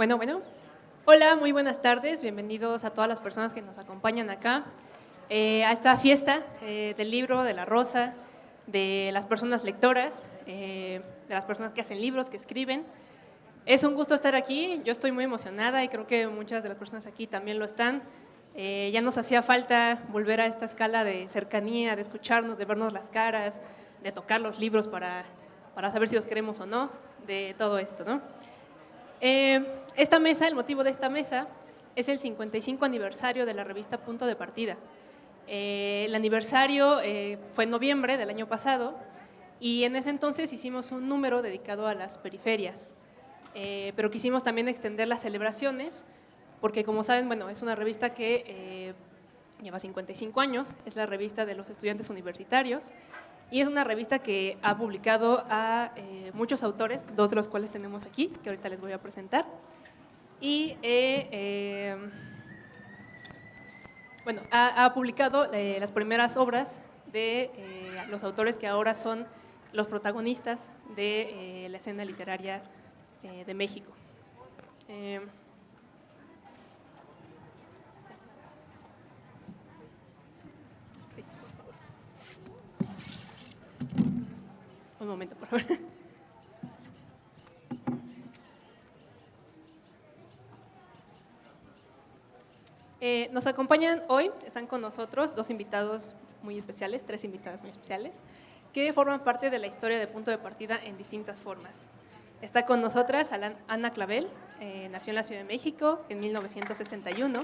Bueno. Hola, muy buenas tardes. Bienvenidos a todas las personas que nos acompañan acá a esta fiesta del libro, de la rosa, de las personas lectoras, de las personas que hacen libros, que escriben. Es un gusto estar aquí. Yo estoy muy emocionada y creo que muchas de las personas aquí también lo están. Ya nos hacía falta volver a esta escala de cercanía, de escucharnos, de vernos las caras, de tocar los libros para saber si los queremos o no, de todo esto, ¿no? Esta mesa, el motivo de esta mesa es el 55 aniversario de la revista Punto de Partida. El aniversario fue en noviembre del año pasado y en ese entonces hicimos un número dedicado a las periferias, pero quisimos también extender las celebraciones porque, como saben, bueno, es una revista que lleva 55 años, es la revista de los estudiantes universitarios y es una revista que ha publicado a muchos autores, dos de los cuales tenemos aquí, que ahorita les voy a presentar. Y bueno, ha publicado las primeras obras de los autores que ahora son los protagonistas de la escena literaria de México. Sí. Un momento, por favor. Nos acompañan hoy, están con nosotros dos invitados muy especiales, tres invitadas muy especiales, que forman parte de la historia de Punto de Partida en distintas formas. Está con nosotras Ana Clavel, nació en la Ciudad de México en 1961.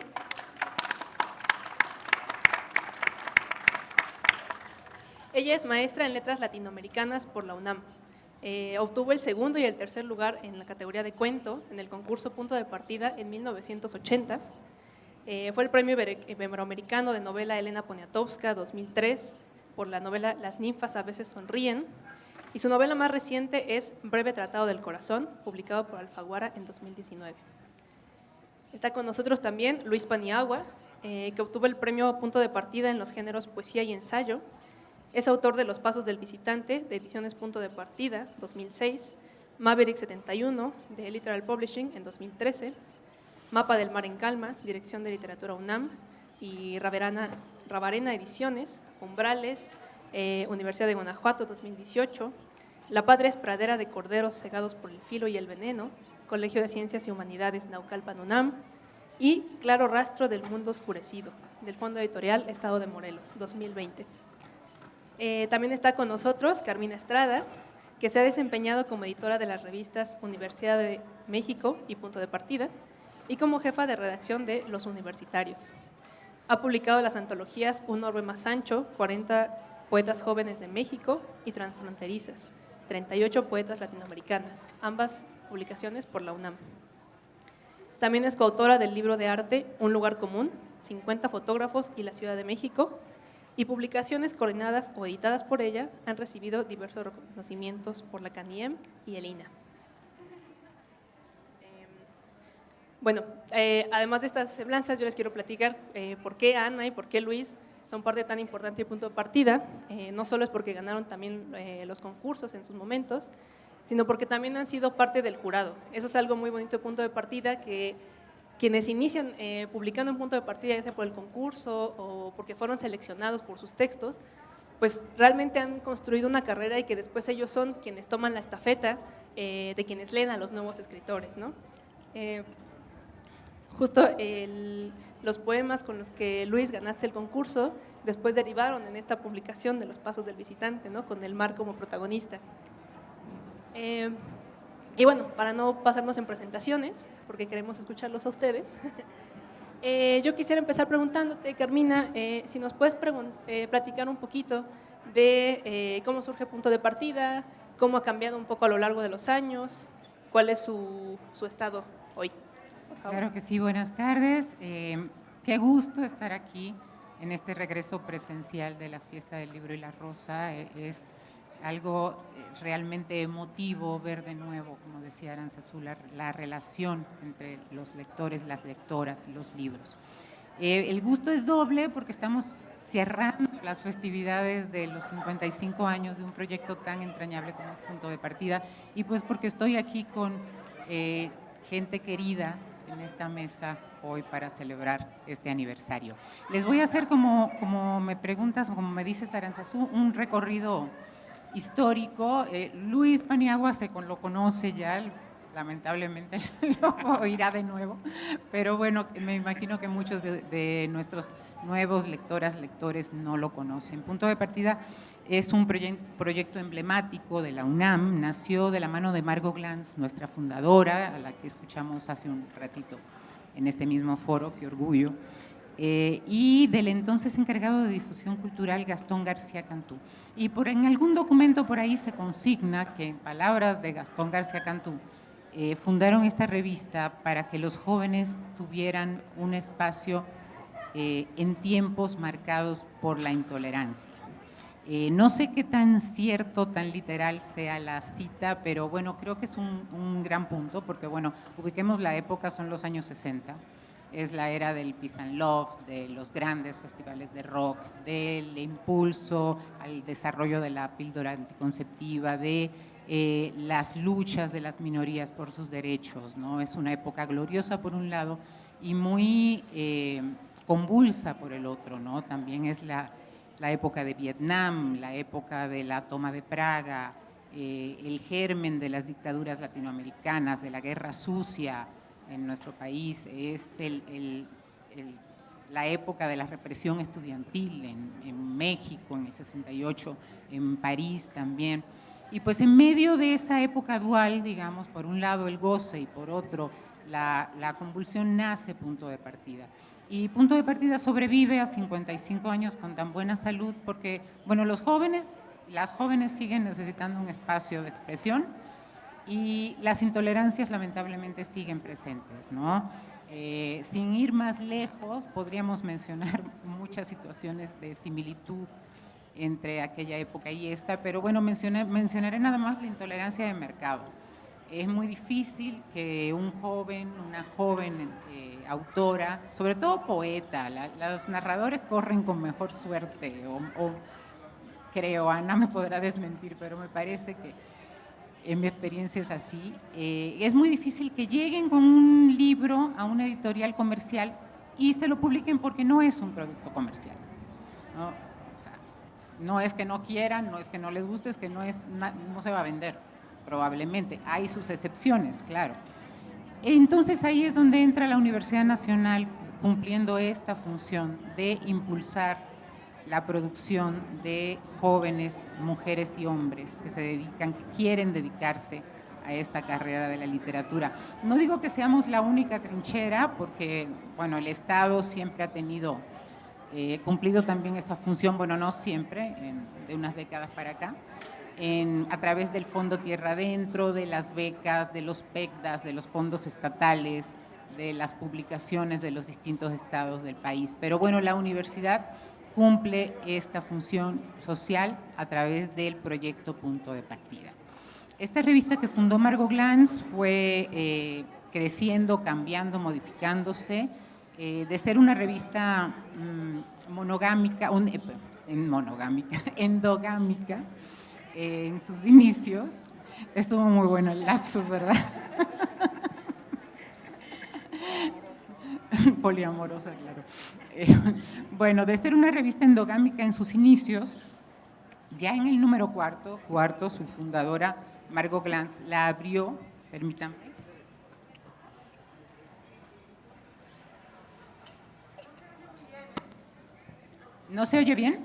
Ella es maestra en letras latinoamericanas por la UNAM. Obtuvo el segundo y el tercer lugar en la categoría de cuento en el concurso Punto de Partida en 1980. Fue el premio iberoamericano de novela Elena Poniatowska 2003 por la novela Las ninfas a veces sonríen, y su novela más reciente es Breve Tratado del Corazón, publicado por Alfaguara en 2019. Está con nosotros también Luis Paniagua, que obtuvo el premio Punto de Partida en los géneros poesía y ensayo. Es autor de Los Pasos del Visitante, de Ediciones Punto de Partida, 2006, Maverick 71, de Literal Publishing, en 2013, Mapa del Mar en Calma, Dirección de Literatura UNAM, y Rabarena Ediciones, Umbrales, Universidad de Guanajuato, 2018, La Patria es Pradera de Corderos Cegados por el Filo y el Veneno, Colegio de Ciencias y Humanidades Naucalpan UNAM, y Claro Rastro del Mundo Oscurecido, del Fondo Editorial Estado de Morelos, 2020. También está con nosotros Carmina Estrada, que se ha desempeñado como editora de las revistas Universidad de México y Punto de Partida, y como jefa de redacción de Los Universitarios. Ha publicado las antologías Un orbe más ancho, 40 poetas jóvenes de México, y Transfronterizas, 38 poetas latinoamericanas, ambas publicaciones por la UNAM. También es coautora del libro de arte Un lugar común, 50 fotógrafos y la Ciudad de México, y publicaciones coordinadas o editadas por ella han recibido diversos reconocimientos por la CANIEM y el INA. Bueno, además de estas semblanzas, yo les quiero platicar por qué Ana y por qué Luis son parte tan importante de Punto de Partida. No solo es porque ganaron también los concursos en sus momentos, sino porque también han sido parte del jurado. Eso es algo muy bonito de Punto de Partida, que quienes inician publicando en Punto de Partida, ya sea por el concurso o porque fueron seleccionados por sus textos, pues realmente han construido una carrera y que después ellos son quienes toman la estafeta de quienes leen a los nuevos escritores, ¿no? Justo los poemas con los que Luis ganaste el concurso después derivaron en esta publicación de Los Pasos del Visitante, ¿no? Con el mar como protagonista. Y bueno, para no pasarnos en presentaciones, porque queremos escucharlos a ustedes, yo quisiera empezar preguntándote, Carmina, si nos puedes platicar un poquito de cómo surge Punto de Partida, cómo ha cambiado un poco a lo largo de los años, cuál es su estado hoy. Claro que sí, buenas tardes. Qué gusto estar aquí en este regreso presencial de la Fiesta del Libro y la Rosa. Es algo realmente emotivo ver de nuevo, como decía Aranzazú, la relación entre los lectores, las lectoras y los libros. El gusto es doble porque estamos cerrando las festividades de los 55 años de un proyecto tan entrañable como es Punto de Partida, y pues porque estoy aquí con gente querida en esta mesa hoy para celebrar este aniversario. Les voy a hacer, como me preguntas, como me dices, Aranzazú, un recorrido histórico. Luis Paniagua lo conoce ya, lamentablemente lo oirá de nuevo, pero bueno, me imagino que muchos de nuestros nuevos lectores no lo conocen. Punto de Partida es un proyecto emblemático de la UNAM, nació de la mano de Margot Glantz, nuestra fundadora, a la que escuchamos hace un ratito en este mismo foro, qué orgullo, y del entonces encargado de difusión cultural Gastón García Cantú. Y en algún documento por ahí se consigna que, en palabras de Gastón García Cantú, fundaron esta revista para que los jóvenes tuvieran un espacio en tiempos marcados por la intolerancia. No sé qué tan cierto, tan literal sea la cita, pero bueno, creo que es un gran punto, porque bueno, ubiquemos la época, son los años 60, es la era del Peace and Love, de los grandes festivales de rock, del impulso al desarrollo de la píldora anticonceptiva, de las luchas de las minorías por sus derechos, ¿no? Es una época gloriosa por un lado y muy convulsa por el otro, ¿no? También es la época de Vietnam, la época de la toma de Praga, el germen de las dictaduras latinoamericanas, de la guerra sucia en nuestro país, es la época de la represión estudiantil en México, en el 68, en París también. Y pues en medio de esa época dual, digamos, por un lado el goce y por otro la convulsión, nace Punto de Partida. Y Punto de Partida sobrevive a 55 años con tan buena salud porque, bueno, las jóvenes siguen necesitando un espacio de expresión y las intolerancias lamentablemente siguen presentes, ¿no? Sin ir más lejos, podríamos mencionar muchas situaciones de similitud entre aquella época y esta, pero bueno, mencionaré nada más la intolerancia de mercado. Es muy difícil que un joven, una joven autora, sobre todo poeta, los narradores corren con mejor suerte, o creo, Ana me podrá desmentir, pero me parece que en mi experiencia es así. Es muy difícil que lleguen con un libro a una editorial comercial y se lo publiquen porque no es un producto comercial, ¿no? O sea, no es que no quieran, no es que no les guste, es que no se va a vender, probablemente. Hay sus excepciones, claro. Entonces ahí es donde entra la Universidad Nacional cumpliendo esta función de impulsar la producción de jóvenes, mujeres y hombres que quieren dedicarse a esta carrera de la literatura. No digo que seamos la única trinchera, porque bueno, el Estado siempre ha tenido, cumplido también esa función, bueno, no siempre, de unas décadas para acá, a través del Fondo Tierra Adentro, de las becas, de los PECDAS, de los fondos estatales, de las publicaciones de los distintos estados del país. Pero bueno, la universidad cumple esta función social a través del proyecto Punto de Partida. Esta revista que fundó Margot Glantz fue creciendo, cambiando, modificándose, de ser una revista endogámica en sus inicios. Estuvo muy bueno el lapsus, ¿verdad? Poliamorosa, claro. Bueno, de ser una revista endogámica en sus inicios, ya en el número cuarto, su fundadora, Margot Glantz, la abrió, permítanme. ¿No se oye bien?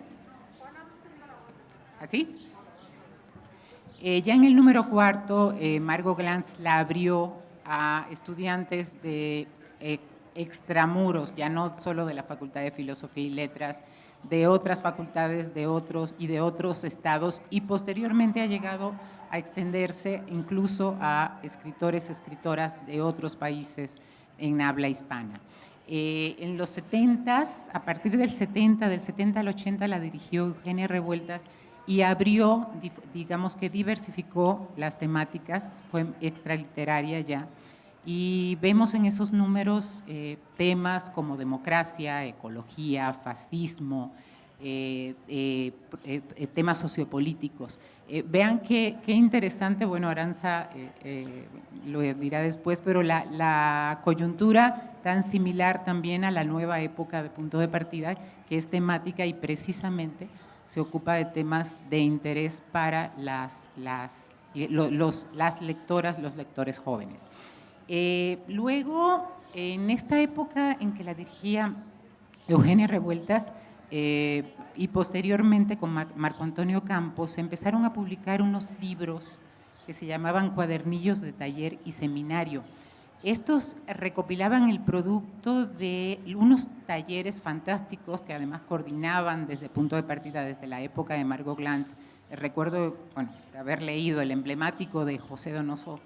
¿Así? Ya en el número cuarto, Margot Glantz la abrió a estudiantes de extramuros, ya no solo de la Facultad de Filosofía y Letras, de otras facultades de otros estados, y posteriormente ha llegado a extenderse incluso a escritoras de otros países en habla hispana. En los 70s, a partir del 70 al 80 la dirigió Eugenia Revueltas y abrió, digamos que diversificó las temáticas, fue extraliteraria ya, y vemos en esos números temas como democracia, ecología, fascismo, temas sociopolíticos. Vean qué interesante, bueno, Aranza lo dirá después, pero la coyuntura tan similar también a la nueva época de Punto de Partida, que es temática y precisamente se ocupa de temas de interés para las lectoras, los lectores jóvenes. Luego, en esta época en que la dirigía Eugenia Revueltas, y posteriormente con Marco Antonio Campos, se empezaron a publicar unos libros que se llamaban Cuadernillos de Taller y Seminario. Estos recopilaban el producto de unos talleres fantásticos que además coordinaban desde Punto de Partida, desde la época de Margot Glantz. Recuerdo, bueno, de haber leído el emblemático de José Donoso,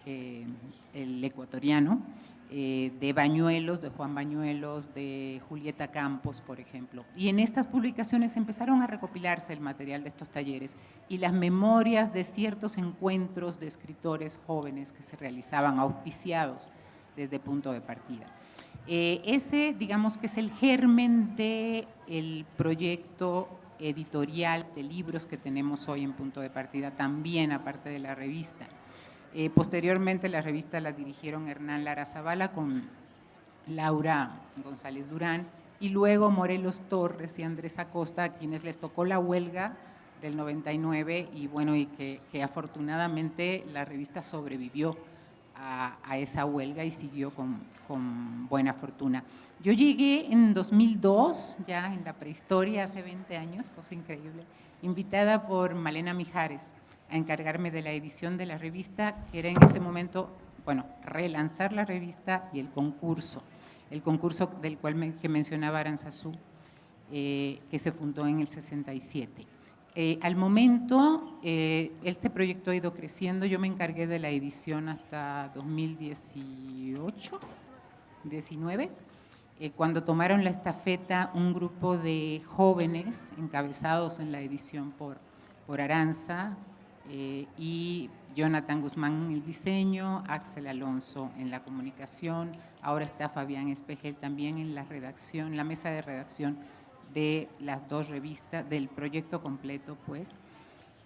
el ecuatoriano, de Bañuelos, de Juan Bañuelos, de Julieta Campos, por ejemplo. Y en estas publicaciones empezaron a recopilarse el material de estos talleres y las memorias de ciertos encuentros de escritores jóvenes que se realizaban auspiciados desde Punto de Partida. Ese, digamos que es el germen del proyecto editorial de libros que tenemos hoy en Punto de Partida, también aparte de la revista. Posteriormente la revista la dirigieron Hernán Lara Zavala con Laura González Durán y luego Morelos Torres y Andrés Acosta, a quienes les tocó la huelga del 99 y bueno, y que afortunadamente la revista sobrevivió a esa huelga y siguió con buena fortuna. Yo llegué en 2002, ya en la prehistoria, hace 20 años, cosa increíble, invitada por Malena Mijares a encargarme de la edición de la revista, que era en ese momento, bueno, relanzar la revista y el concurso del cual que mencionaba Aranzazú, que se fundó en el 67. Al momento, este proyecto ha ido creciendo, yo me encargué de la edición hasta 2018, 19, cuando tomaron la estafeta un grupo de jóvenes encabezados en la edición por Aranza, y Jonathan Guzmán en el diseño, Axel Alonso en la comunicación, ahora está Fabián Espejel también en la redacción, la mesa de redacción de las dos revistas, del proyecto completo, pues.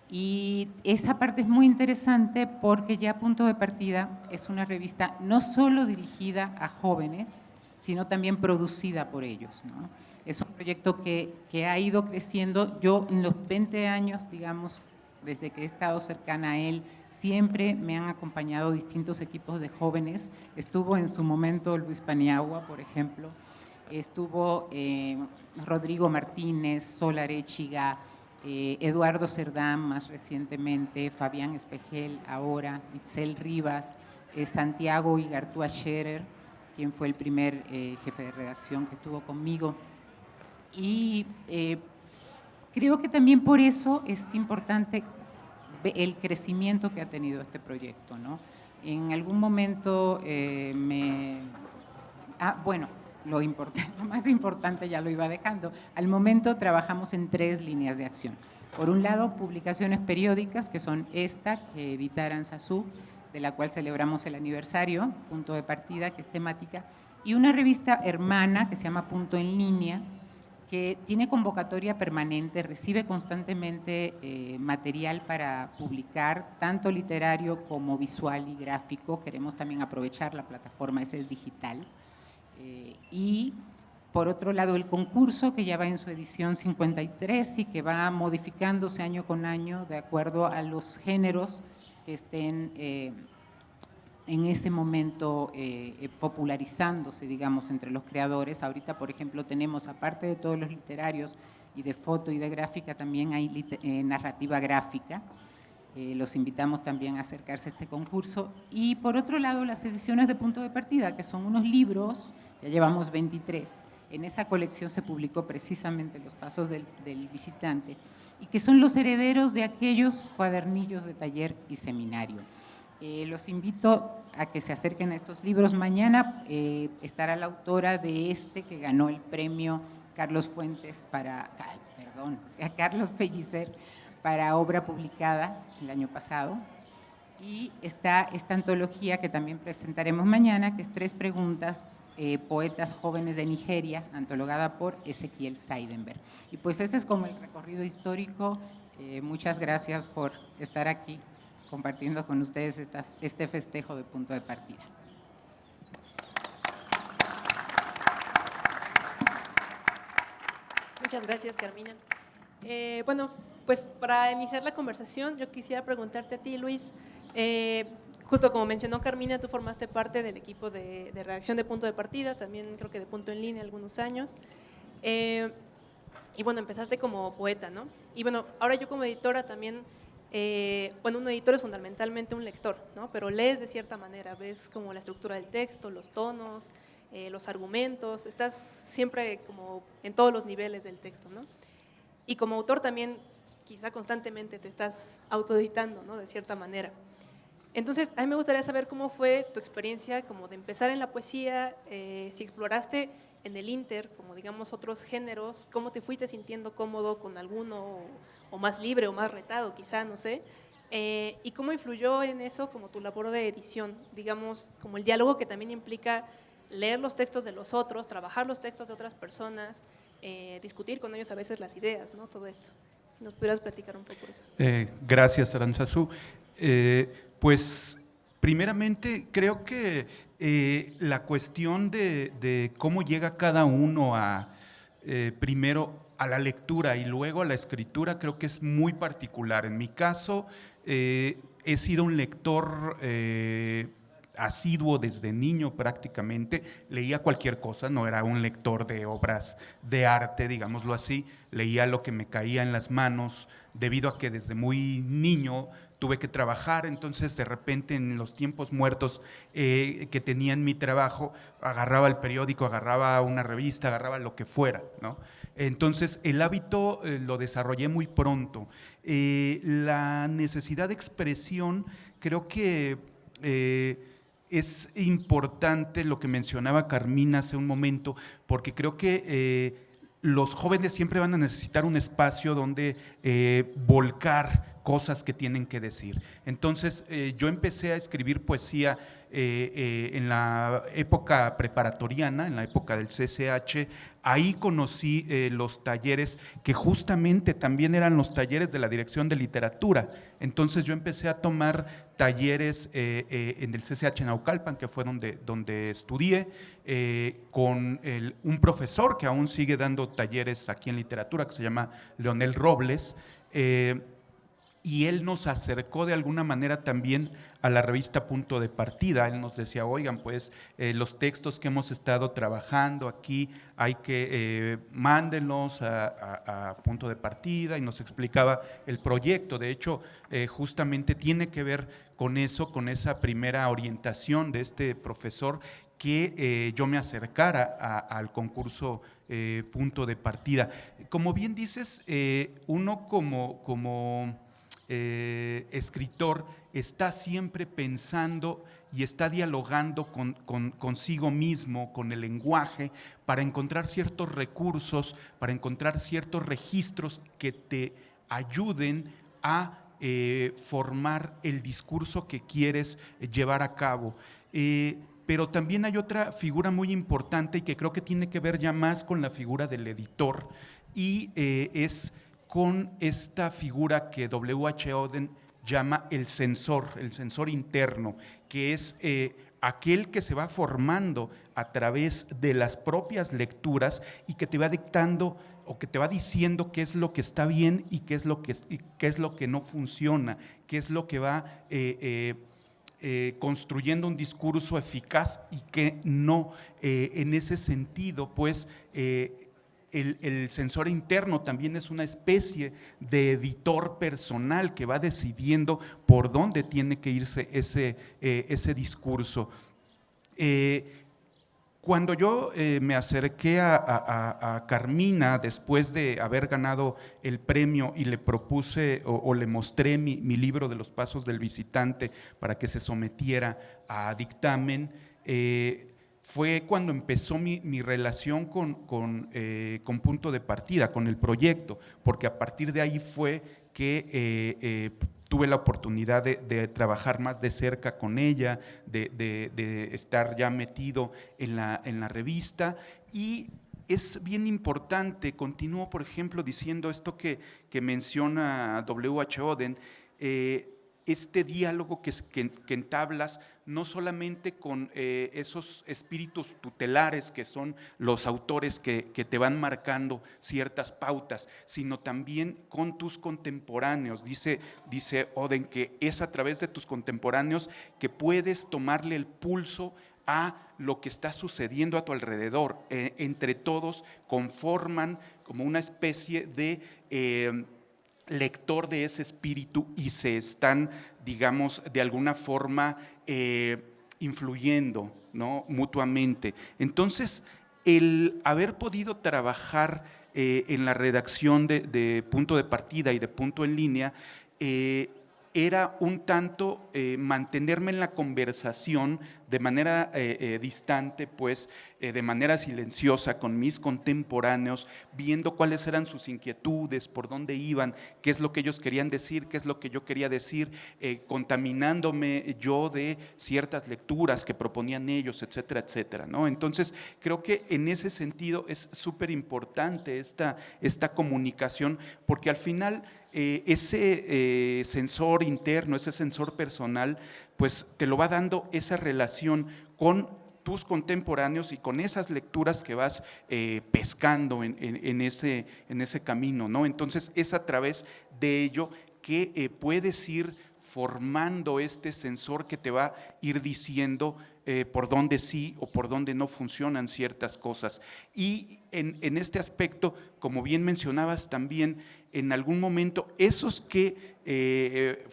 Y esa parte es muy interesante porque ya Punto de Partida es una revista no solo dirigida a jóvenes, sino también producida por ellos, ¿no? Es un proyecto que ha ido creciendo. Yo en los 20 años, digamos, desde que he estado cercana a él, siempre me han acompañado distintos equipos de jóvenes. Estuvo en su momento Luis Paniagua, por ejemplo, estuvo Rodrigo Martínez, Sol Arechiga, Eduardo Cerdán más recientemente, Fabián Espejel ahora, Itzel Rivas, Santiago Igartúa Scherer, quien fue el primer jefe de redacción que estuvo conmigo. Y creo que también por eso es importante el crecimiento que ha tenido este proyecto, ¿no? En algún momento bueno, lo más importante ya lo iba dejando. Al momento trabajamos en 3 líneas de acción. Por un lado, publicaciones periódicas, que son esta, que edita Aranzazú, de la cual celebramos el aniversario, Punto de Partida, que es temática, y una revista hermana que se llama Punto en Línea, que tiene convocatoria permanente, recibe constantemente material para publicar, tanto literario como visual y gráfico. Queremos también aprovechar la plataforma, esa es digital. Y por otro lado, el concurso, que ya va en su edición 53 y que va modificándose año con año de acuerdo a los géneros que estén en ese momento popularizándose, digamos, entre los creadores. Ahorita, por ejemplo, tenemos, aparte de todos los literarios y de foto y de gráfica, también hay narrativa gráfica. Los invitamos también a acercarse a este concurso. Y por otro lado, las ediciones de Punto de Partida, que son unos libros, ya llevamos 23. En esa colección se publicó precisamente Los Pasos del Visitante, y que son los herederos de aquellos cuadernillos de taller y seminario. Los invito a que se acerquen a estos libros. Mañana estará la autora de este que ganó el premio Carlos Fuentes Carlos Pellicer para obra publicada el año pasado. Y está esta antología que también presentaremos mañana, que es 3 preguntas Poetas Jóvenes de Nigeria, antologada por Ezequiel Seidenberg. Y pues ese es como el recorrido histórico. Muchas gracias por estar aquí compartiendo con ustedes este festejo de punto de partida. Muchas gracias, Carmina. Bueno, pues para iniciar la conversación, yo quisiera preguntarte a ti, Luis, justo como mencionó Carmina, tú formaste parte del equipo de redacción de Punto de Partida, también creo que de Punto en Línea algunos años, y bueno, empezaste como poeta, ¿no? Y bueno, ahora yo como editora también, bueno, un editor es fundamentalmente un lector, ¿no? Pero lees de cierta manera, ves como la estructura del texto, los tonos, los argumentos, estás siempre como en todos los niveles del texto, ¿no? Y como autor también quizá constantemente te estás autoeditando, ¿no? De cierta manera. Entonces, a mí me gustaría saber cómo fue tu experiencia como de empezar en la poesía, si exploraste en el Inter, como digamos otros géneros, cómo te fuiste sintiendo cómodo con alguno o más libre o más retado quizá, no sé, y cómo influyó en eso como tu labor de edición, digamos, como el diálogo que también implica leer los textos de los otros, trabajar los textos de otras personas, discutir con ellos a veces las ideas, ¿no? Todo esto. Si nos pudieras platicar un poco de eso. Gracias, Aranzazú. Pues primeramente creo que la cuestión de cómo llega cada uno primero a la lectura y luego a la escritura creo que es muy particular. En mi caso he sido un lector asiduo desde niño prácticamente, leía cualquier cosa, no era un lector de obras de arte, digámoslo así, leía lo que me caía en las manos, debido a que desde muy niño tuve que trabajar, entonces de repente en los tiempos muertos que tenía en mi trabajo, agarraba el periódico, agarraba una revista, agarraba lo que fuera, ¿no? Entonces el hábito lo desarrollé muy pronto. La necesidad de expresión creo que es importante lo que mencionaba Carmina hace un momento, porque creo que los jóvenes siempre van a necesitar un espacio donde volcar cosas que tienen que decir. Entonces yo empecé a escribir poesía en la época preparatoriana, en la época del CCH. Ahí conocí los talleres que justamente también eran los talleres de la Dirección de Literatura. Entonces yo empecé a tomar talleres en el CCH Naucalpan, que fue donde estudié, con un profesor que aún sigue dando talleres aquí en literatura, que se llama Leonel Robles, y él nos acercó de alguna manera también a la revista Punto de Partida. Él nos decía, oigan, pues los textos que hemos estado trabajando aquí hay que mándenlos a Punto de Partida, y nos explicaba el proyecto. De hecho, justamente tiene que ver con eso, con esa primera orientación de este profesor, que yo me acercara al concurso Punto de Partida. Como bien dices, uno como escritor está siempre pensando y está dialogando consigo mismo, con el lenguaje, para encontrar ciertos recursos, para encontrar ciertos registros que te ayuden a formar el discurso que quieres llevar a cabo. Pero también hay otra figura muy importante y que creo que tiene que ver ya más con la figura del editor, y es con esta figura que W.H. Auden llama el censor interno, que es aquel que se va formando a través de las propias lecturas y que te va dictando o que te va diciendo qué es lo que está bien y qué es lo que no funciona, qué es lo que va construyendo un discurso eficaz y que no. En ese sentido, pues, el censor interno también es una especie de editor personal que va decidiendo por dónde tiene que irse ese discurso. Cuando yo me acerqué a Carmina después de haber ganado el premio y le propuse o le mostré mi libro de los Pasos del Visitante para que se sometiera a dictamen, fue cuando empezó mi relación con Punto de Partida, con el proyecto, porque a partir de ahí fue que tuve la oportunidad de trabajar más de cerca con ella, de estar ya metido en la revista, y es bien importante. Continúo, por ejemplo, diciendo esto que menciona W.H. Auden, este diálogo que entablas no solamente con esos espíritus tutelares que son los autores que te van marcando ciertas pautas, sino también con tus contemporáneos. Dice Auden que es a través de tus contemporáneos que puedes tomarle el pulso a lo que está sucediendo a tu alrededor. Entre todos conforman como una especie de lector de ese espíritu y se están, digamos, de alguna forma influyendo, ¿no?, mutuamente. Entonces, el haber podido trabajar en la redacción de Punto de Partida y de Punto en Línea era un tanto mantenerme en la conversación de manera distante, pues de manera silenciosa con mis contemporáneos, viendo cuáles eran sus inquietudes, por dónde iban, qué es lo que ellos querían decir, qué es lo que yo quería decir, contaminándome yo de ciertas lecturas que proponían ellos, etcétera, etcétera, ¿no? Entonces, creo que en ese sentido es súper importante esta comunicación, porque al final ese sensor interno, ese sensor personal, pues te lo va dando esa relación con tus contemporáneos y con esas lecturas que vas pescando en ese camino, ¿no? Entonces es a través de ello que puedes ir formando este sensor que te va a ir diciendo por dónde sí o por dónde no funcionan ciertas cosas. Y en este aspecto, como bien mencionabas también, en algún momento, esos que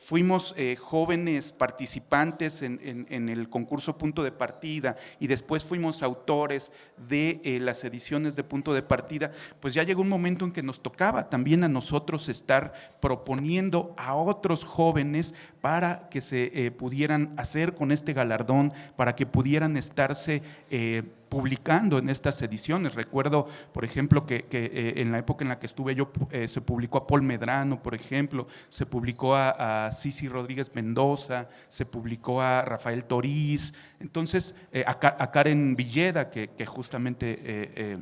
fuimos jóvenes participantes en el concurso Punto de Partida y después fuimos autores de las ediciones de Punto de Partida, pues ya llegó un momento en que nos tocaba también a nosotros estar proponiendo a otros jóvenes para que se pudieran hacer con este galardón, para que pudieran estarse publicando en estas ediciones. Recuerdo, por ejemplo, que en la época en la que estuve yo, se publicó a Paul Medrano, por ejemplo, se publicó a Cici Rodríguez Mendoza, se publicó a Rafael Toriz, entonces a Karen Villeda, que justamente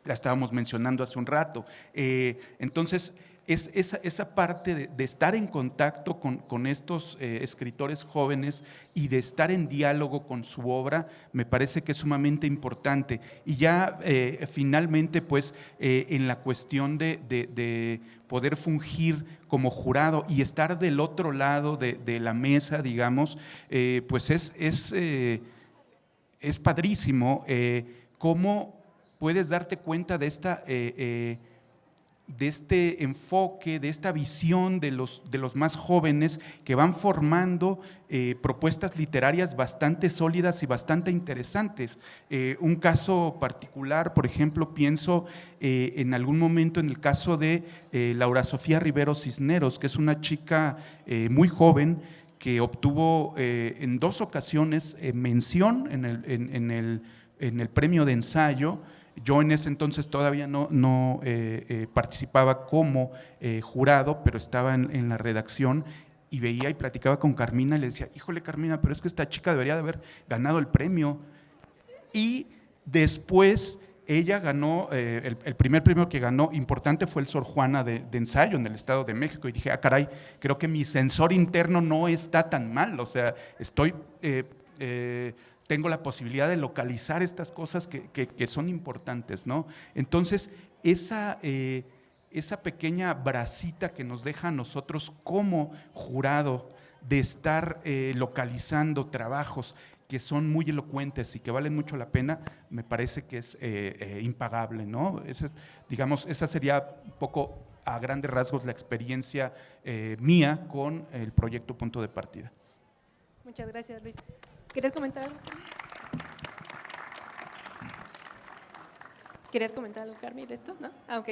la estábamos mencionando hace un rato. Entonces, es esa parte de estar en contacto con estos escritores jóvenes y de estar en diálogo con su obra, me parece que es sumamente importante. Y ya finalmente, pues, en la cuestión de poder fungir como jurado y estar del otro lado de la mesa, digamos, pues es padrísimo cómo puedes darte cuenta de este enfoque, de esta visión de los más jóvenes que van formando propuestas literarias bastante sólidas y bastante interesantes. Un caso particular, por ejemplo, pienso en algún momento en el caso de Laura Sofía Rivero Cisneros, que es una chica muy joven que obtuvo en 2 ocasiones mención en el premio de ensayo. Yo en ese entonces todavía no participaba como jurado, pero estaba en la redacción y veía y platicaba con Carmina y le decía, híjole Carmina, pero es que esta chica debería de haber ganado el premio. Y después ella ganó, el primer premio que ganó importante fue el Sor Juana de ensayo en el Estado de México, y dije, caray, creo que mi sensor interno no está tan mal, o sea, tengo la posibilidad de localizar estas cosas que son importantes, ¿no? Entonces, esa pequeña bracita que nos deja a nosotros como jurado de estar localizando trabajos que son muy elocuentes y que valen mucho la pena, me parece que es impagable, ¿no? Digamos, esa sería un poco a grandes rasgos la experiencia mía con el proyecto Punto de Partida. Muchas gracias, Luis. ¿Querías comentar algo? ¿Querías comentar algo, Carmen, de esto? ¿No? Ok.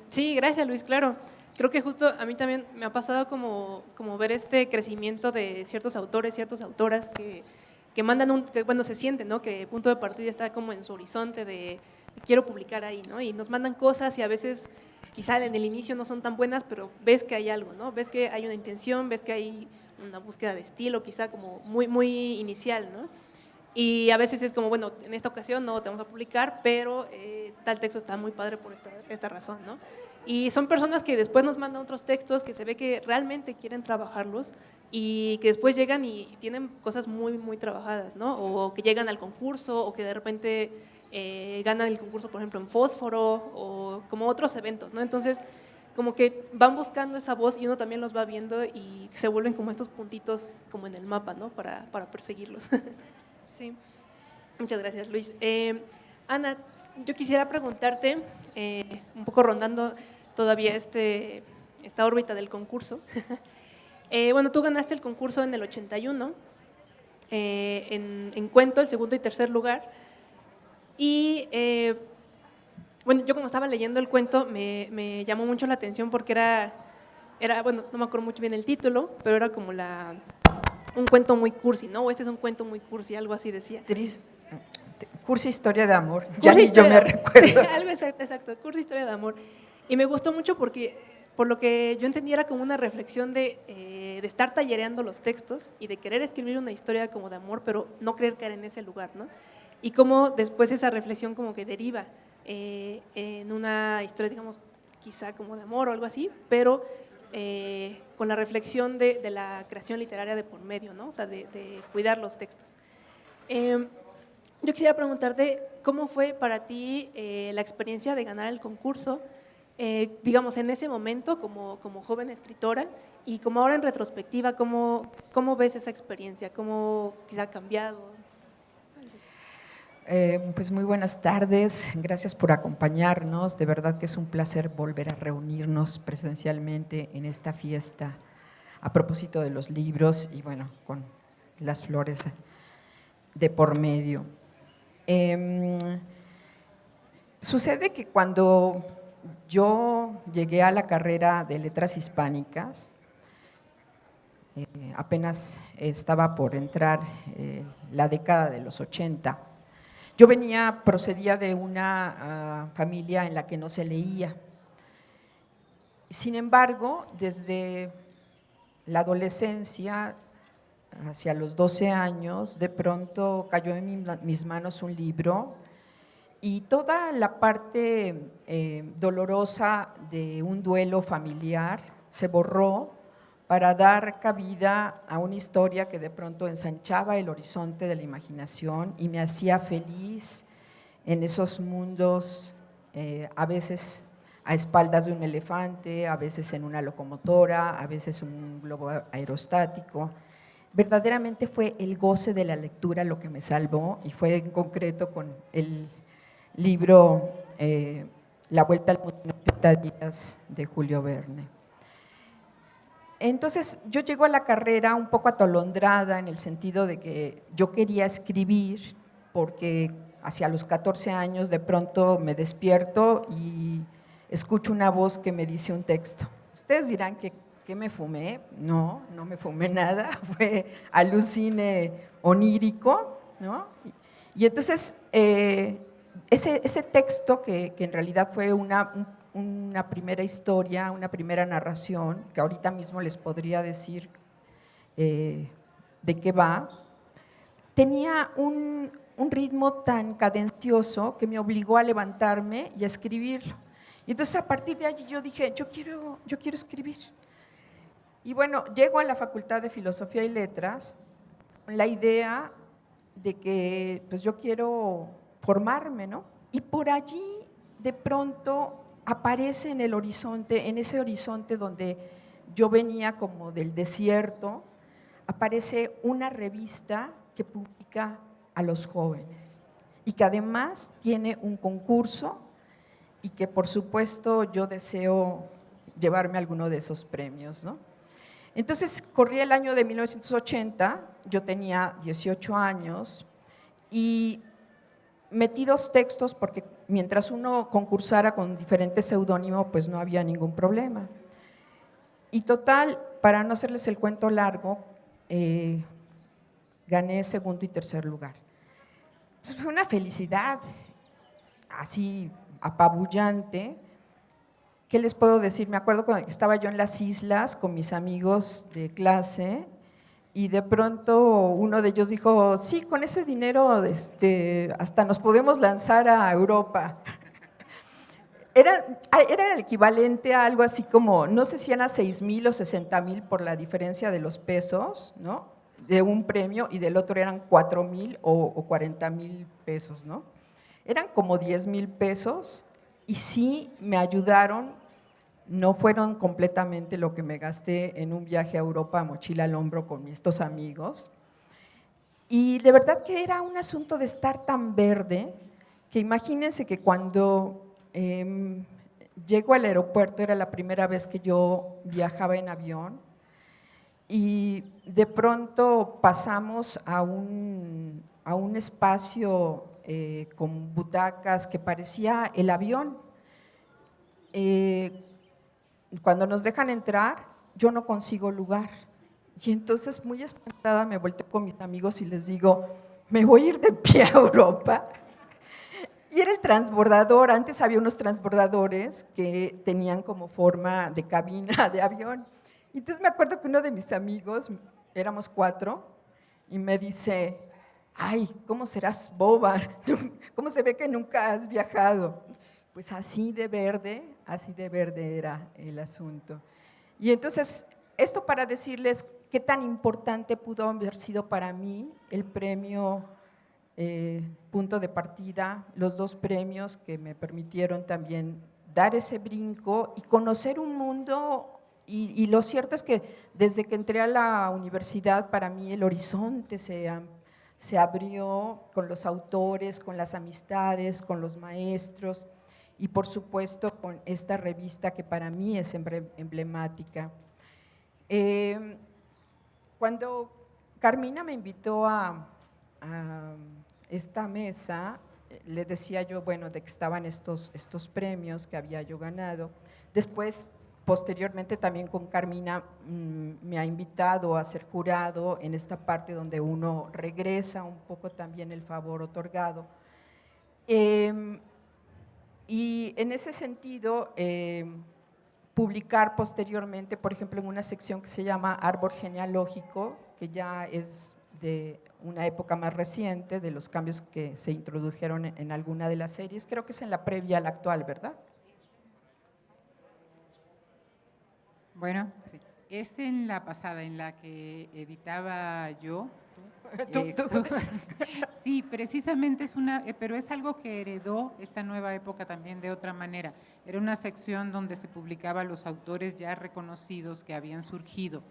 Sí, gracias, Luis, claro. Creo que justo a mí también me ha pasado como ver este crecimiento de ciertos autores, ciertas autoras que mandan que bueno, se siente, ¿no? Que Punto de Partida está como en su horizonte de quiero publicar ahí, ¿no? Y nos mandan cosas y a veces quizá en el inicio no son tan buenas, pero ves que hay algo, ¿no? Ves que hay una intención, ves que hay una búsqueda de estilo, quizá como muy, muy inicial, ¿no? Y a veces es como, bueno, en esta ocasión no te vamos a publicar, pero tal texto está muy padre por esta razón, ¿no? Y son personas que después nos mandan otros textos que se ve que realmente quieren trabajarlos y que después llegan y tienen cosas muy, muy trabajadas, ¿no? O que llegan al concurso o que de repente ganan el concurso, por ejemplo, en Fósforo o como otros eventos, ¿no? Entonces, como que van buscando esa voz y uno también los va viendo y se vuelven como estos puntitos como en el mapa, ¿no? Para perseguirlos. Sí, muchas gracias, Luis. Ana, yo quisiera preguntarte, un poco rondando todavía esta órbita del concurso. Bueno, tú ganaste el concurso en el 81, en cuento, el segundo y tercer lugar. Y bueno, yo como estaba leyendo el cuento, me llamó mucho la atención porque era, bueno, no me acuerdo mucho bien el título, pero era como un cuento muy cursi, ¿no? O este es un cuento muy cursi, algo así decía. Cursi historia de amor, ya ni yo me recuerdo. Sí, algo exacto, cursi historia de amor. Y me gustó mucho porque, por lo que yo entendí, era como una reflexión de estar tallereando los textos y de querer escribir una historia como de amor, pero no querer caer en ese lugar, ¿no? Y cómo después esa reflexión como que deriva en una historia, digamos, quizá como de amor o algo así, pero con la reflexión de la creación literaria de por medio, ¿no? O sea, de cuidar los textos. Yo quisiera preguntarte, ¿cómo fue para ti la experiencia de ganar el concurso, digamos, en ese momento como joven escritora y como ahora en retrospectiva, ¿cómo ves esa experiencia? ¿Cómo quizá ha cambiado? Pues muy buenas tardes, gracias por acompañarnos, de verdad que es un placer volver a reunirnos presencialmente en esta fiesta a propósito de los libros y bueno, con las flores de por medio. Sucede que cuando yo llegué a la carrera de Letras Hispánicas, apenas estaba por entrar la década de los 80, yo procedía de una familia en la que no se leía. Sin embargo, desde la adolescencia, hacia los 12 años, de pronto cayó en mis manos un libro y toda la parte dolorosa de un duelo familiar se borró para dar cabida a una historia que de pronto ensanchaba el horizonte de la imaginación y me hacía feliz en esos mundos, a veces a espaldas de un elefante, a veces en una locomotora, a veces un globo aerostático. Verdaderamente fue el goce de la lectura lo que me salvó y fue en concreto con el libro La Vuelta al Mundo en 80 días de Julio Verne. Entonces yo llego a la carrera un poco atolondrada en el sentido de que yo quería escribir porque hacia los 14 años de pronto me despierto y escucho una voz que me dice un texto. Ustedes dirán que me fumé, no me fumé nada, fue alucine onírico, ¿no? Y entonces ese texto que en realidad fue una primera historia, una primera narración, que ahorita mismo les podría decir de qué va, tenía un ritmo tan cadencioso que me obligó a levantarme y a escribirlo. Y entonces a partir de allí yo dije, yo quiero escribir. Y bueno, llego a la Facultad de Filosofía y Letras con la idea de que pues yo quiero formarme, ¿no? Y por allí de pronto aparece en el horizonte, en ese horizonte donde yo venía como del desierto, aparece una revista que publica a los jóvenes y que además tiene un concurso y que por supuesto yo deseo llevarme alguno de esos premios, ¿no? Entonces corría el año de 1980, yo tenía 18 años y metí 2 textos porque mientras uno concursara con diferentes seudónimos, pues no había ningún problema. Y total, para no hacerles el cuento largo, gané segundo y tercer lugar. Entonces fue una felicidad así apabullante ¿qué les puedo decir? Me acuerdo cuando estaba yo en las islas con mis amigos de clase y de pronto uno de ellos dijo, sí, con ese dinero hasta nos podemos lanzar a Europa. Era el equivalente a algo así como, no sé si eran 6,000 o 60,000 por la diferencia de los pesos, ¿no? De un premio, y del otro eran 4,000 o 40,000 pesos, ¿no? Eran como 10,000 pesos y sí me ayudaron. No fueron completamente lo que me gasté en un viaje a Europa, mochila al hombro con estos amigos. Y de verdad que era un asunto de estar tan verde, que imagínense que cuando llego al aeropuerto, era la primera vez que yo viajaba en avión, y de pronto pasamos a un espacio con butacas que parecía el avión. Cuando nos dejan entrar, yo no consigo lugar. Y entonces, muy espantada, me volteo con mis amigos y les digo, me voy a ir de pie a Europa. Y era el transbordador. Antes había unos transbordadores que tenían como forma de cabina de avión. Y entonces me acuerdo que uno de mis amigos, éramos 4, y me dice, ay, ¿cómo serás boba? ¿Cómo se ve que nunca has viajado? Pues así de verde era el asunto. Y entonces, esto para decirles qué tan importante pudo haber sido para mí el premio Punto de Partida, los 2 premios que me permitieron también dar ese brinco y conocer un mundo. Y lo cierto es que desde que entré a la universidad, para mí el horizonte se abrió con los autores, con las amistades, con los maestros, y por supuesto con esta revista que para mí es emblemática. Cuando Carmina me invitó a esta mesa, le decía yo, bueno, de que estaban estos premios que había yo ganado. Después, posteriormente, también con Carmina me ha invitado a ser jurado en esta parte donde uno regresa un poco también el favor otorgado. Y en ese sentido, publicar posteriormente, por ejemplo, en una sección que se llama Árbol Genealógico, que ya es de una época más reciente, de los cambios que se introdujeron en alguna de las series, creo que es en la previa a la actual, ¿verdad? Bueno, sí. Es en la pasada, en la que editaba yo. Tú. Sí, precisamente pero es algo que heredó esta nueva época también de otra manera. Era una sección donde se publicaba los autores ya reconocidos que habían surgido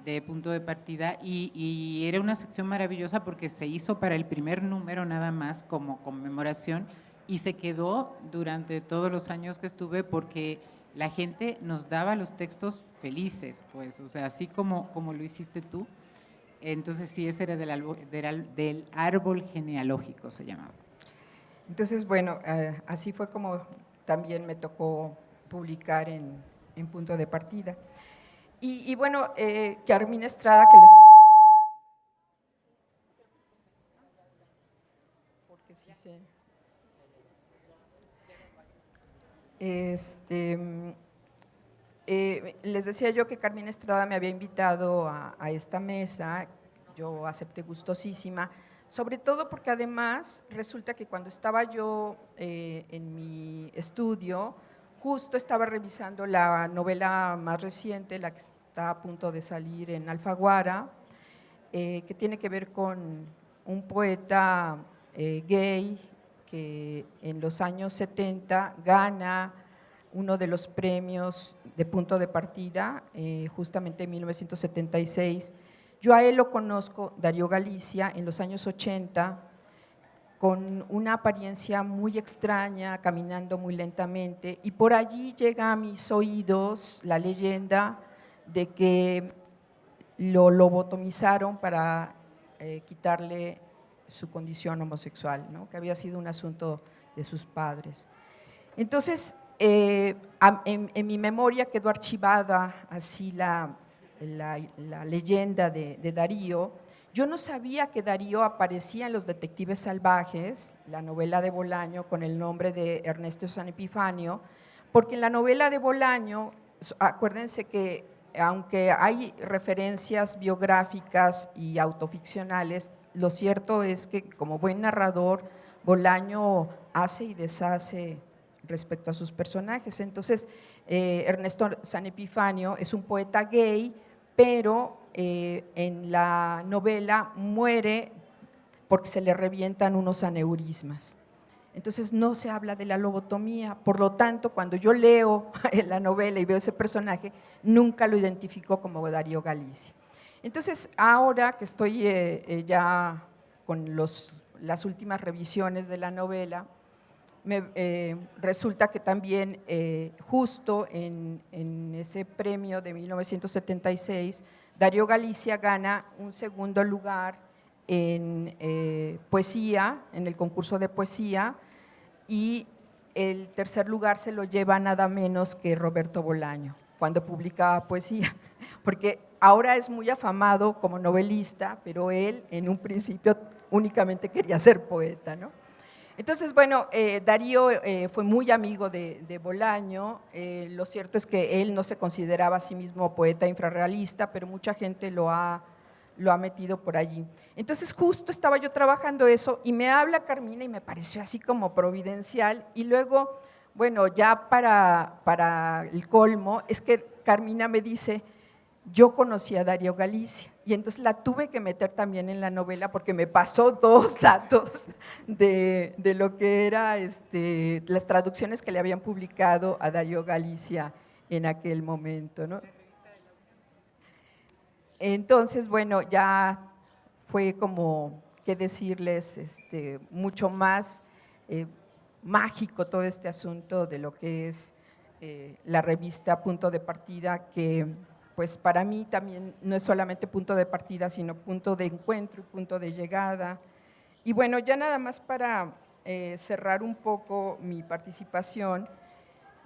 de Punto de Partida, y era una sección maravillosa porque se hizo para el primer número nada más como conmemoración, y se quedó durante todos los años que estuve porque la gente nos daba los textos felices, pues, o sea, así como lo hiciste tú. Entonces sí, ese era del árbol genealógico, se llamaba. Entonces, bueno, así fue como también me tocó publicar en Punto de Partida. Y bueno, Carmina Estrada, que les… Porque sí sé… les decía yo que Carmina Estrada me había invitado a esta mesa, yo acepté gustosísima, sobre todo porque además resulta que cuando estaba yo en mi estudio, justo estaba revisando la novela más reciente, la que está a punto de salir en Alfaguara, que tiene que ver con un poeta gay que en los años 70 gana uno de los premios de Punto de Partida, justamente en 1976. Yo a él lo conozco, Darío Galicia, en los años 80, con una apariencia muy extraña, caminando muy lentamente, y por allí llega a mis oídos la leyenda de que lo lobotomizaron para quitarle su condición homosexual, ¿no? Que había sido un asunto de sus padres. Entonces, en mi memoria quedó archivada así la leyenda de Darío. Yo no sabía que Darío aparecía en Los Detectives Salvajes, la novela de Bolaño con el nombre de Ernesto San Epifanio, porque en la novela de Bolaño, acuérdense que aunque hay referencias biográficas y autoficcionales, lo cierto es que como buen narrador, Bolaño hace y deshace respecto a sus personajes. Entonces, Ernesto San Epifanio es un poeta gay, pero en la novela muere porque se le revientan unos aneurismas. Entonces no se habla de la lobotomía, por lo tanto, cuando yo leo la novela y veo ese personaje, nunca lo identifico como Darío Galicia. Entonces, ahora que estoy ya con las últimas revisiones de la novela, resulta que también justo en ese premio de 1976, Darío Galicia gana un segundo lugar en poesía, en el concurso de poesía, y el tercer lugar se lo lleva nada menos que Roberto Bolaño, cuando publicaba poesía, porque ahora es muy afamado como novelista, pero él en un principio únicamente quería ser poeta, ¿no? Entonces, bueno, Darío fue muy amigo de Bolaño. Lo cierto es que él no se consideraba a sí mismo poeta infrarrealista, pero mucha gente lo ha metido por allí. Entonces, justo estaba yo trabajando eso y me habla Carmina y me pareció así como providencial. Y luego, bueno, ya para el colmo, es que Carmina me dice, yo conocí a Darío Galicia, y entonces la tuve que meter también en la novela porque me pasó 2 datos de lo que era las traducciones que le habían publicado a Darío Galicia en aquel momento, ¿no? Entonces, bueno, ya fue como, qué decirles, mucho más mágico todo este asunto de lo que es la revista Punto de Partida, que pues para mí también no es solamente punto de partida, sino punto de encuentro y punto de llegada. Y bueno, ya nada más para cerrar un poco mi participación,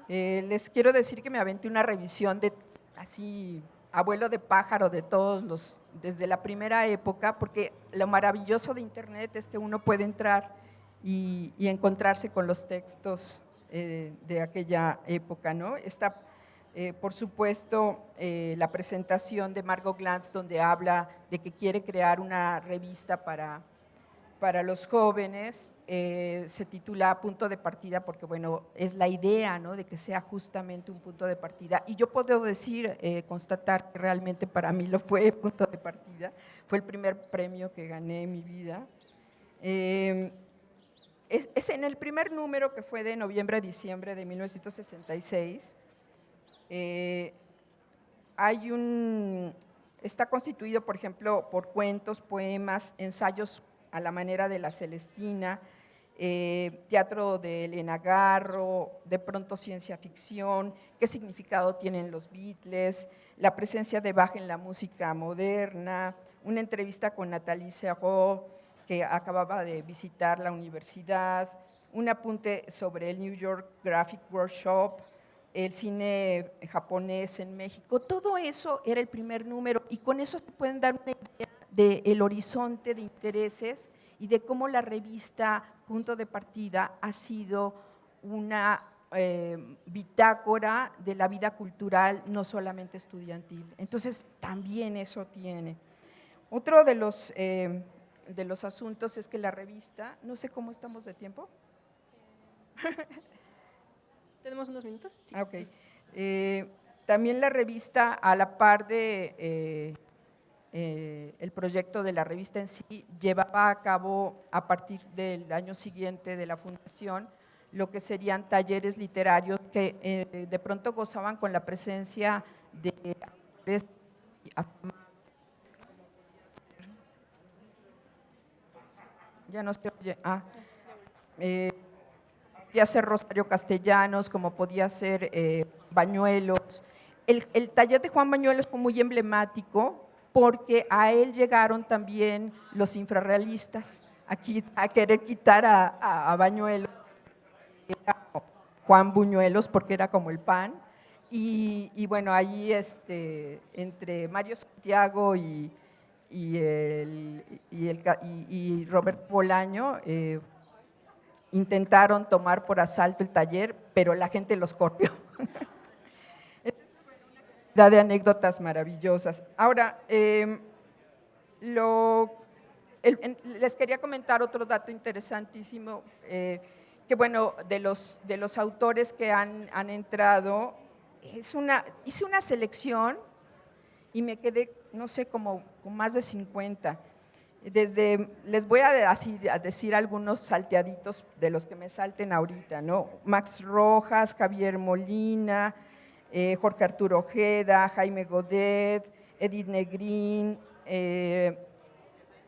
les quiero decir que me aventé una revisión de así abuelo de pájaro de todos desde la primera época, porque lo maravilloso de Internet es que uno puede entrar y encontrarse con los textos de aquella época, ¿no? Está, por supuesto, la presentación de Margot Glantz, donde habla de que quiere crear una revista para los jóvenes, se titula Punto de Partida porque, bueno, es la idea, ¿no?, de que sea justamente un punto de partida. Y yo puedo decir, constatar que realmente para mí lo fue punto de partida, fue el primer premio que gané en mi vida. Es en el primer número, que fue de noviembre a diciembre de 1966, está constituido, por ejemplo, por cuentos, poemas, ensayos a la manera de La Celestina, teatro de Elena Garro, de pronto ciencia ficción, qué significado tienen los Beatles, la presencia de Bach en la música moderna, una entrevista con Nathalie Serrault, que acababa de visitar la universidad, un apunte sobre el New York Graphic Workshop, el cine japonés en México. Todo eso era el primer número, y con eso se pueden dar una idea del horizonte de intereses y de cómo la revista Punto de Partida ha sido una bitácora de la vida cultural, no solamente estudiantil. Entonces, también eso tiene. Otro de los asuntos es que la revista, no sé cómo estamos de tiempo. ¿Tenemos unos minutos? Sí. Ok. También la revista, a la par de el proyecto de la revista en sí, llevaba a cabo a partir del año siguiente de la fundación lo que serían talleres literarios que de pronto gozaban con la presencia de autores ya no se oye, podía ser Rosario Castellanos, como podía ser Bañuelos. El taller de Juan Bañuelos fue muy emblemático porque a él llegaron también los infrarrealistas a querer quitar a Bañuelos, Juan Buñuelos, porque era como el PAN. Y bueno, ahí entre Mario Santiago y Roberto Bolaño intentaron tomar por asalto el taller, pero la gente los corrió. Entonces, bueno, una cantidad de anécdotas maravillosas. Ahora, les quería comentar otro dato interesantísimo, que bueno, de los autores que han entrado, hice una selección y me quedé, no sé, como con más de 50. Les voy a decir algunos salteaditos de los que me salten ahorita, ¿no? Max Rojas, Javier Molina, Jorge Arturo Ojeda, Jaime Godet, Edith Negrín,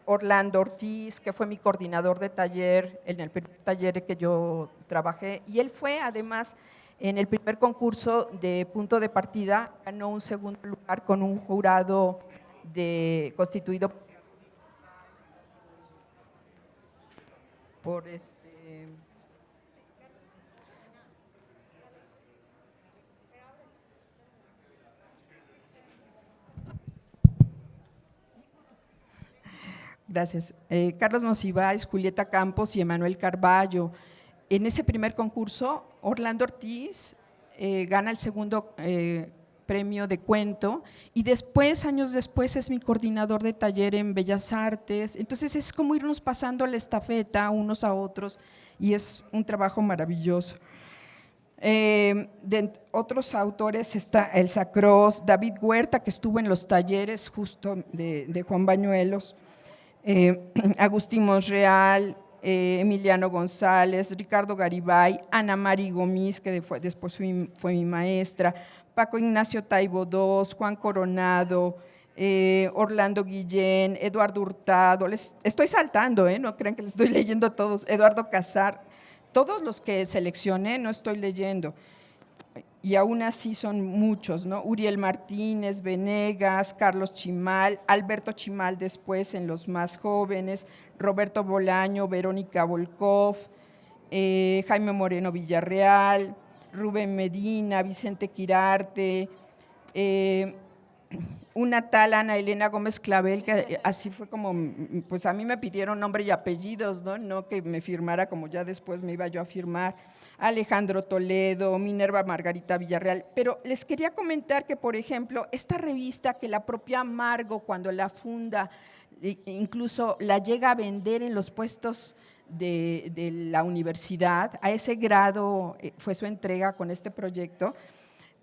Orlando Ortiz, que fue mi coordinador de taller en el primer taller que yo trabajé, y él fue además en el primer concurso de punto de partida, ganó un segundo lugar con un jurado constituido por Gracias. Carlos Monsiváis, Julieta Campos y Emanuel Carballo. En ese primer concurso, Orlando Ortiz gana el segundo premio de cuento y después, años después, es mi coordinador de taller en Bellas Artes. Entonces es como irnos pasando la estafeta unos a otros y es un trabajo maravilloso. De otros autores está Elsa Cross, David Huerta, que estuvo en los talleres justo de Juan Bañuelos, Agustín Monreal, Emiliano González, Ricardo Garibay, Ana Mari Gomis, que después fue mi maestra, Paco Ignacio Taibo II, Juan Coronado, Orlando Guillén, Eduardo Hurtado, les estoy saltando, no crean que les estoy leyendo a todos, Eduardo Casar, todos los que seleccioné no estoy leyendo, y aún así son muchos, ¿no? Uriel Martínez, Venegas, Carlos Chimal, Alberto Chimal después en los más jóvenes, Roberto Bolaño, Verónica Volkov, Jaime Moreno Villarreal, Rubén Medina, Vicente Quirarte, una tal Ana Elena Gómez Clavel, que así fue como, pues a mí me pidieron nombre y apellidos, no que me firmara como ya después me iba yo a firmar, Alejandro Toledo, Minerva Margarita Villarreal, pero les quería comentar que, por ejemplo, esta revista que la propia Margo cuando la funda, incluso la llega a vender en los puestos de la universidad, a ese grado fue su entrega con este proyecto.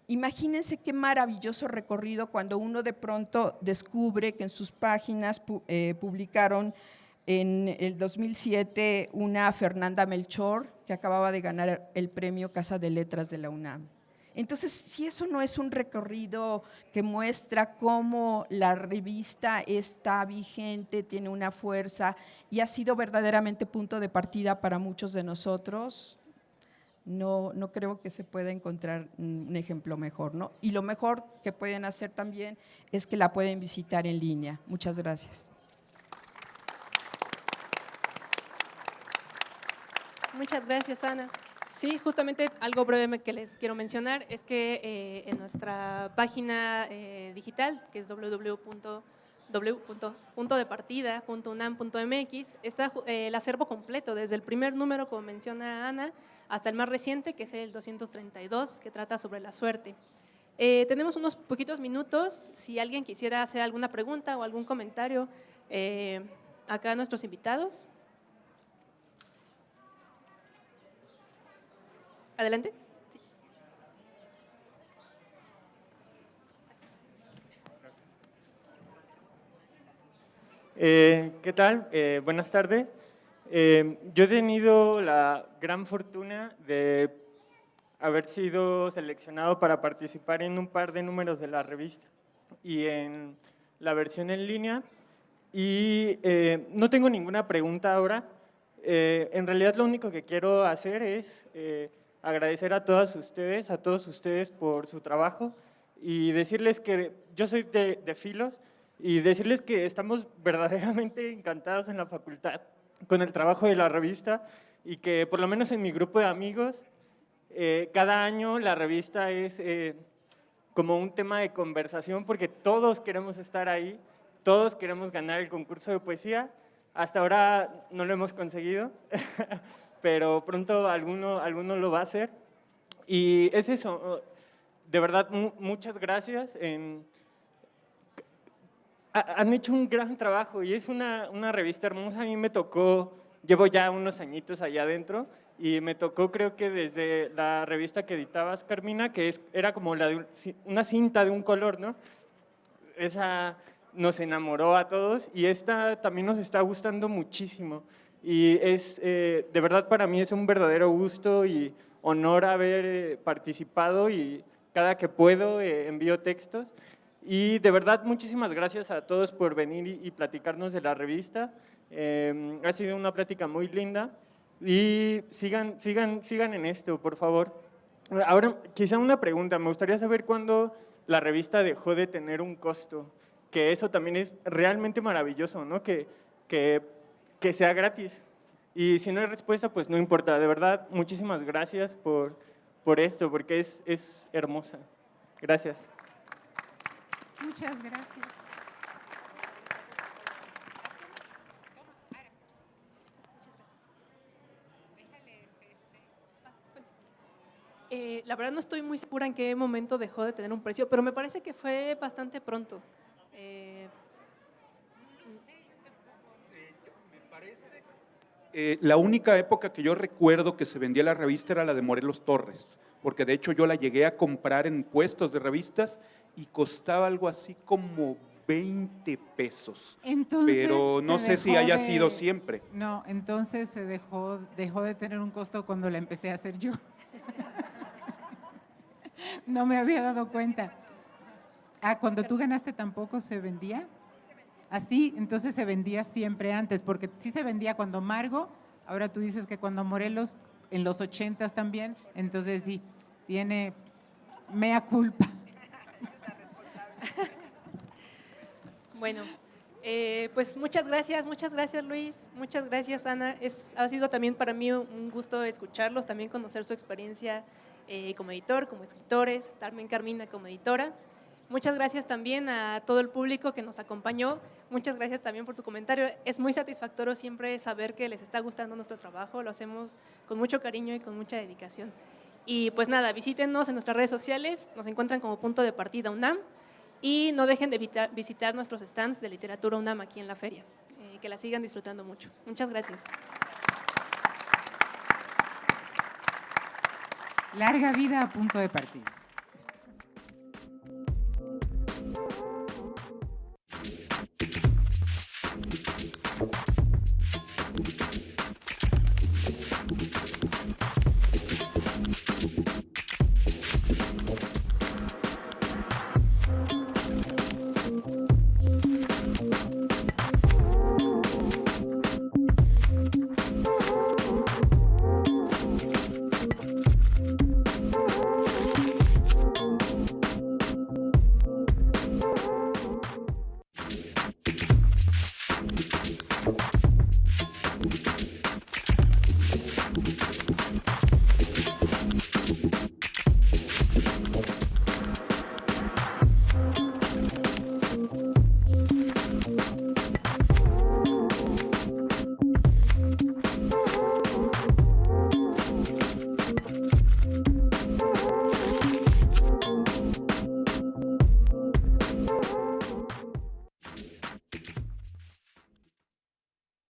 Imagínense qué maravilloso recorrido cuando uno de pronto descubre que en sus páginas publicaron en el 2007 una Fernanda Melchor que acababa de ganar el premio Casa de Letras de la UNAM. Entonces, si eso no es un recorrido que muestra cómo la revista está vigente, tiene una fuerza y ha sido verdaderamente punto de partida para muchos de nosotros, no creo que se pueda encontrar un ejemplo mejor, ¿no? Y lo mejor que pueden hacer también es que la pueden visitar en línea. Muchas gracias. Muchas gracias, Ana. Sí, justamente algo breve que les quiero mencionar es que en nuestra página digital, que es www.puntodepartida.unam.mx, está el acervo completo, desde el primer número, como menciona Ana, hasta el más reciente, que es el 232, que trata sobre la suerte. Tenemos unos poquitos minutos, si alguien quisiera hacer alguna pregunta o algún comentario acá a nuestros invitados. Adelante. Sí. ¿Qué tal? Buenas tardes. Yo he tenido la gran fortuna de haber sido seleccionado para participar en un par de números de la revista y en la versión en línea. Y no tengo ninguna pregunta ahora. En realidad lo único que quiero hacer es agradecer a todos ustedes por su trabajo y decirles que yo soy de Filos y decirles que estamos verdaderamente encantados en la facultad con el trabajo de la revista y que por lo menos en mi grupo de amigos cada año la revista es como un tema de conversación porque todos queremos estar ahí, todos queremos ganar el concurso de poesía. Hasta ahora no lo hemos conseguido, pero pronto alguno lo va a hacer. Y es eso, de verdad, muchas gracias. Han hecho un gran trabajo y es una revista hermosa. A mí me tocó, llevo ya unos añitos allá adentro y me tocó, creo que desde la revista que editabas, Carmina, que era como la de una cinta de un color, ¿no? Esa nos enamoró a todos y esta también nos está gustando muchísimo. Y de verdad para mí es un verdadero gusto y honor haber participado, y cada que puedo envío textos. Y de verdad muchísimas gracias a todos por venir y platicarnos de la revista. Ha sido una plática muy linda y sigan en esto, por favor. Ahora, quizá una pregunta, me gustaría saber cuándo la revista dejó de tener un costo, que eso también es realmente maravilloso, ¿no? Que sea gratis. Y si no hay respuesta, pues no importa. De verdad, muchísimas gracias por esto, porque es hermosa. Gracias. Muchas gracias. La verdad no estoy muy segura en qué momento dejó de tener un precio, pero me parece que fue bastante pronto. La única época que yo recuerdo que se vendía la revista era la de Morelos Torres, porque de hecho yo la llegué a comprar en puestos de revistas y costaba algo así como 20 pesos. Entonces, pero no sé si haya sido siempre. No, entonces se dejó de tener un costo cuando la empecé a hacer yo. No me había dado cuenta. Ah, cuando tú ganaste tampoco se vendía. Así, entonces se vendía siempre antes, porque sí se vendía cuando Margo, ahora tú dices que cuando Morelos, en los 80s también, entonces sí, tiene mea culpa. Bueno, pues muchas gracias Luis, muchas gracias Ana. Ha sido también para mí un gusto escucharlos, también conocer su experiencia como editor, como escritores, también Carmina como editora. Muchas gracias también a todo el público que nos acompañó. Muchas gracias también por tu comentario. Es muy satisfactorio siempre saber que les está gustando nuestro trabajo. Lo hacemos con mucho cariño y con mucha dedicación. Y pues nada, visítenos en nuestras redes sociales. Nos encuentran como Punto de Partida UNAM. Y no dejen de visitar nuestros stands de literatura UNAM aquí en la feria. Que la sigan disfrutando mucho. Muchas gracias. Larga vida a Punto de Partida.